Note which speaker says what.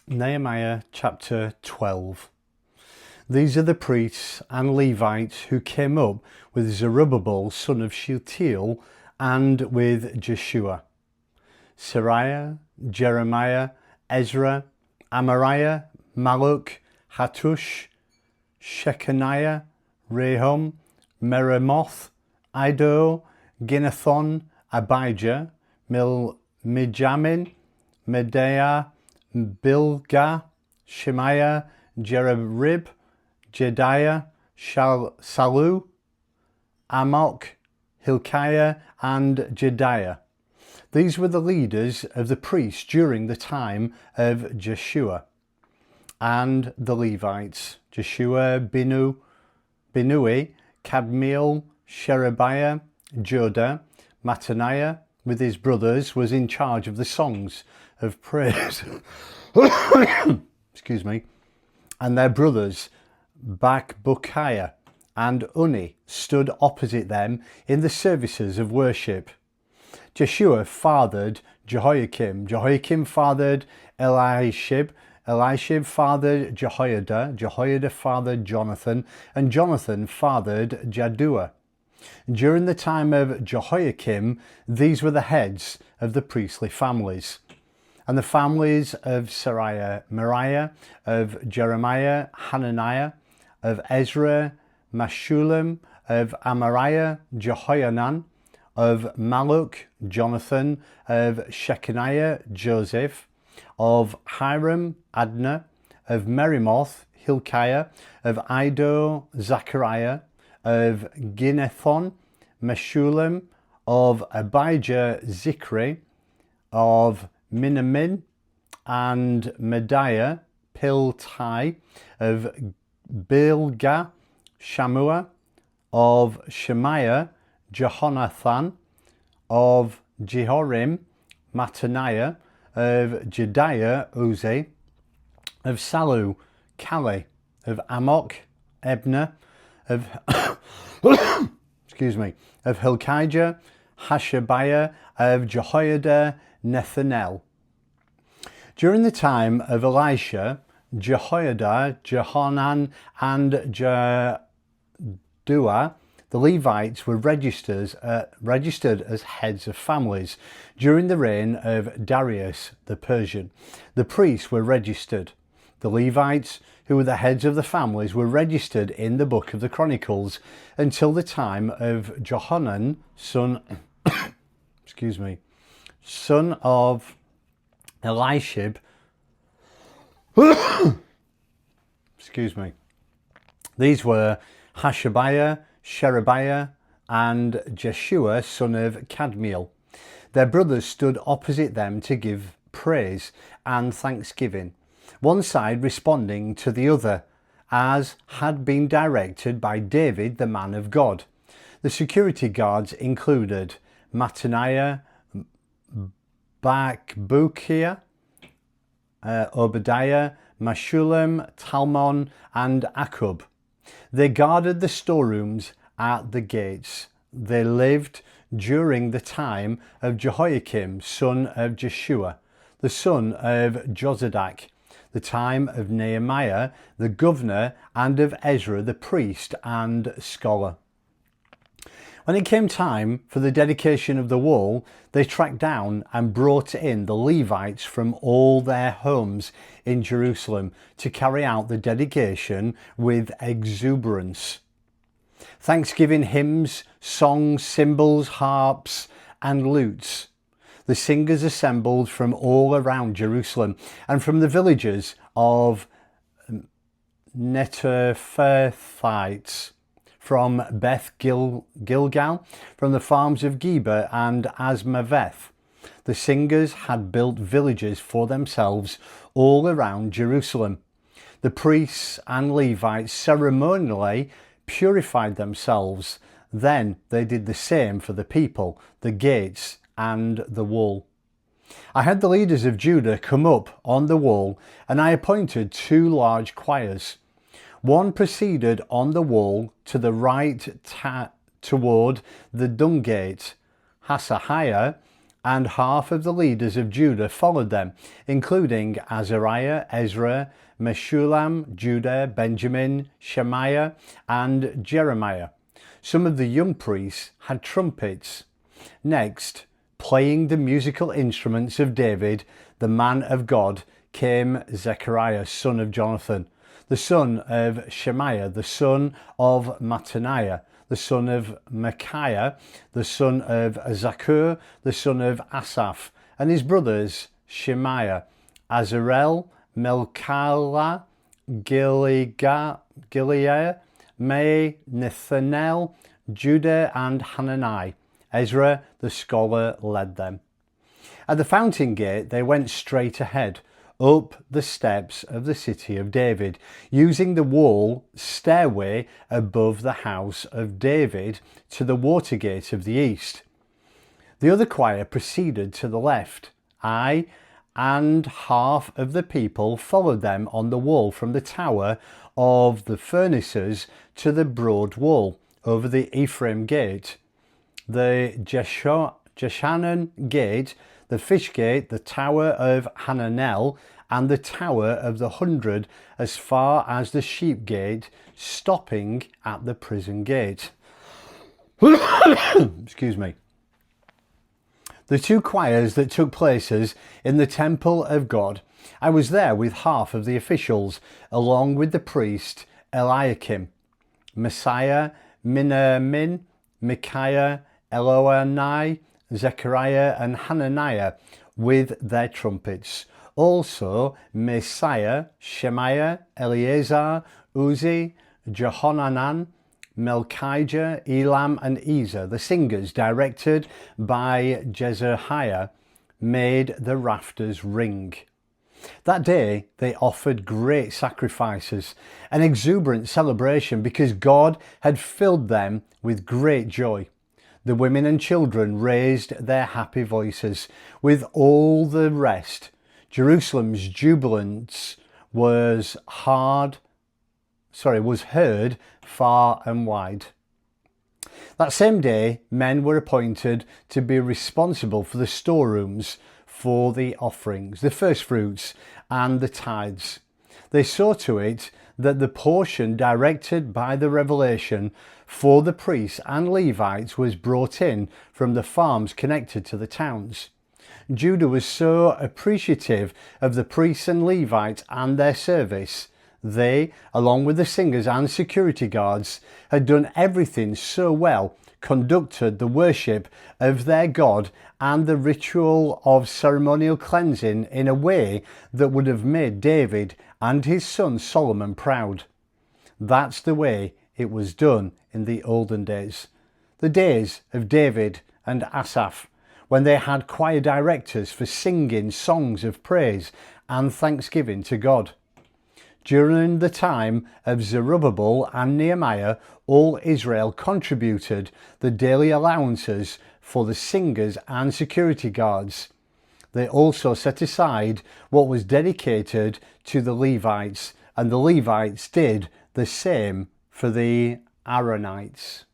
Speaker 1: Nehemiah chapter 12. These are the priests and Levites who came up with Zerubbabel son of Shealtiel and with Jeshua: Seraiah, Jeremiah, Ezra, Amariah, Malluch, Hattush, Shecaniah, Rehum, Meremoth, Iddo, Ginnethon, Abijah, Mijamin, Moadiah, Bilgah, Shemaiah, Joiarib, Jedaiah, Sallu, Amok, Hilkiah and Jedaiah. These were the leaders of the priests during the time of Jeshua. And the Levites: Jeshua, Binnui, Kadmiel, Sherebiah, Judah, Mattaniah with his brothers was in charge of the songs of praise. Excuse me. And their brothers Bakbukiah and Unni stood opposite them in the services of worship. Jeshua fathered Jehoiakim, Jehoiakim fathered Eliashib, Eliashib fathered Jehoiada, Jehoiada fathered Jonathan, and Jonathan fathered Jaddua. During the time of Jehoiakim, these were the heads of the priestly families. And the families of Seraiah: Amariah, of Jeremiah, Hananiah, of Ezra, Meshullam, of Amariah, Jehohanan, of Malluch, Jonathan, of Shecaniah, Joseph, of Hiram, Adna, of Meremoth, Hilkiah, of Iddo, Zechariah, of Ginnethon, Meshullam, of Abijah, Zikri, of Miniamin and Moadiah, Piltai, of Bilgah, Shammua, of Shemaiah, Jehonathan, of Joiarib, Mattaniah, of Jedaiah, Uzi, of Sallu, Kali, of Amok, Ebner, of excuse me, of Hilkiah, Hashabiah, of Jehoiada, Nethanel. During the time of Elisha, Jehoiada, Johanan and Jaddua, the Levites were registered as heads of families. During the reign of Darius the Persian, the priests were registered. The Levites, who were the heads of the families, were registered in the book of the Chronicles until the time of Johanan, son of Eliashib. Excuse me. These were Hashabiah, Sherebiah, and Jeshua, son of Kadmiel. Their brothers stood opposite them to give praise and thanksgiving, one side responding to the other, as had been directed by David, the man of God. The security guards included Mattaniah, Bakbukiah, Obadiah, Meshullam, Talmon, and Akub. They guarded the storerooms at the gates. They lived during the time of Jehoiakim, son of Jeshua, the son of Jozadak, the time of Nehemiah, the governor, and of Ezra, the priest and scholar. When it came time for the dedication of the wall, they tracked down and brought in the Levites from all their homes in Jerusalem to carry out the dedication with exuberance. Thanksgiving hymns, songs, cymbals, harps, and lutes. The singers assembled from all around Jerusalem and from the villages of Netophathites, from Beth Gilgal, from the farms of Geba and Azmaveth. The singers had built villages for themselves all around Jerusalem. The priests and Levites ceremonially purified themselves. Then they did the same for the people, the gates and the wall. I had the leaders of Judah come up on the wall, and I appointed 2 large choirs. One proceeded on the wall to the right toward the Dung Gate. Hasahiah and half of the leaders of Judah followed them, including Azariah, Ezra, Meshullam, Judah, Benjamin, Shemaiah, and Jeremiah. Some of the young priests had trumpets. Next, playing the musical instruments of David, the man of God, came Zechariah, son of Jonathan, the son of Shemaiah, the son of Mattaniah, the son of Micaiah, the son of Zakur, the son of Asaph, and his brothers Shemaiah, Azarel, Melchiah, Gilead, Nethanel, Judah, and Hanani. Ezra the scholar led them. At the fountain gate they went straight ahead, up the steps of the city of David, using the wall stairway above the house of David to the water gate of the east. The other choir proceeded to the left. I and half of the people followed them on the wall from the tower of the furnaces to the broad wall over the Ephraim Gate, the Jeshanah Gate, the Fish Gate, the Tower of Hananel, and the Tower of the 100, as far as the Sheep Gate, stopping at the prison gate. Excuse me. The two choirs that took places in the temple of God, I was there with half of the officials, along with the priest Eliakim, Messiah, Miniamin, Micaiah, Elonai, Zechariah, and Hananiah with their trumpets. Also Messiah, Shemaiah, Eleazar, Uzi, Jehohanan, Melchijah, Elam, and Ezer, the singers, directed by Jedaiah, made the rafters ring. That day they offered great sacrifices, an exuberant celebration, because God had filled them with great joy. The women and children raised their happy voices with all the rest. Jerusalem's jubilance was heard far and wide. That same day, men were appointed to be responsible for the storerooms for the offerings, the first fruits, and the tithes. They saw to it that the portion directed by the revelation for the priests and Levites was brought in from the farms connected to the towns. Judah was so appreciative of the priests and Levites and their service. They, along with the singers and security guards, had done everything so well, conducted the worship of their God and the ritual of ceremonial cleansing in a way that would have made David and his son Solomon proud. That's the way it was done in the olden days, the days of David and Asaph, when they had choir directors for singing songs of praise and thanksgiving to God. During the time of Zerubbabel and Nehemiah, all Israel contributed the daily allowances for the singers and security guards. They also set aside what was dedicated to the Levites, and the Levites did the same for the Aaronites.